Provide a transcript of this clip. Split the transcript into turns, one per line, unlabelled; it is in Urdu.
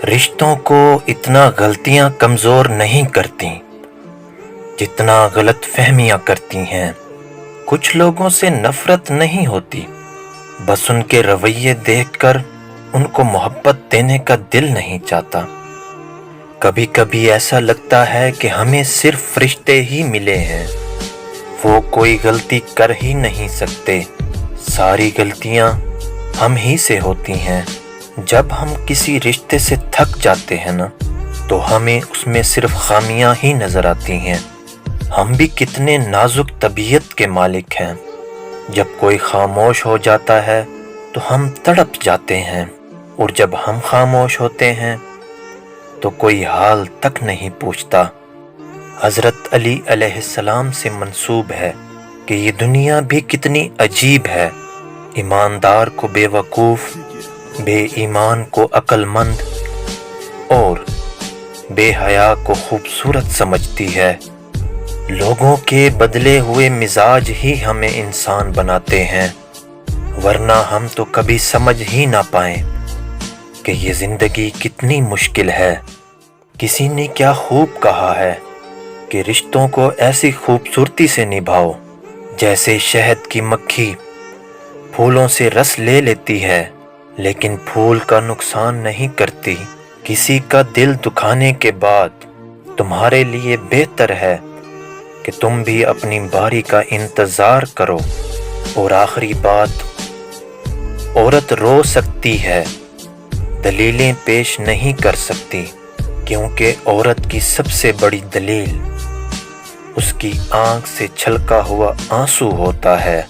رشتوں کو اتنا غلطیاں کمزور نہیں کرتی جتنا غلط فہمیاں کرتی ہیں۔ کچھ لوگوں سے نفرت نہیں ہوتی، بس ان کے رویے دیکھ کر ان کو محبت دینے کا دل نہیں چاہتا۔ کبھی کبھی ایسا لگتا ہے کہ ہمیں صرف فرشتے ہی ملے ہیں، وہ کوئی غلطی کر ہی نہیں سکتے، ساری غلطیاں ہم ہی سے ہوتی ہیں۔ جب ہم کسی رشتے سے تھک جاتے ہیں نا، تو ہمیں اس میں صرف خامیاں ہی نظر آتی ہیں۔ ہم بھی کتنے نازک طبیعت کے مالک ہیں، جب کوئی خاموش ہو جاتا ہے تو ہم تڑپ جاتے ہیں، اور جب ہم خاموش ہوتے ہیں تو کوئی حال تک نہیں پوچھتا۔ حضرت علی علیہ السلام سے منسوب ہے کہ یہ دنیا بھی کتنی عجیب ہے، ایماندار کو بے وقوف، بے ایمان کو عقل مند، اور بے حیا کو خوبصورت سمجھتی ہے۔ لوگوں کے بدلے ہوئے مزاج ہی ہمیں انسان بناتے ہیں، ورنہ ہم تو کبھی سمجھ ہی نہ پائیں کہ یہ زندگی کتنی مشکل ہے۔ کسی نے کیا خوب کہا ہے کہ رشتوں کو ایسی خوبصورتی سے نبھاؤ جیسے شہد کی مکھی پھولوں سے رس لے لیتی ہے لیکن پھول کا نقصان نہیں کرتی۔ کسی کا دل دکھانے کے بعد تمہارے لیے بہتر ہے کہ تم بھی اپنی باری کا انتظار کرو۔ اور آخری بات، عورت رو سکتی ہے، دلیلیں پیش نہیں کر سکتی، کیونکہ عورت کی سب سے بڑی دلیل اس کی آنکھ سے چھلکا ہوا آنسو ہوتا ہے۔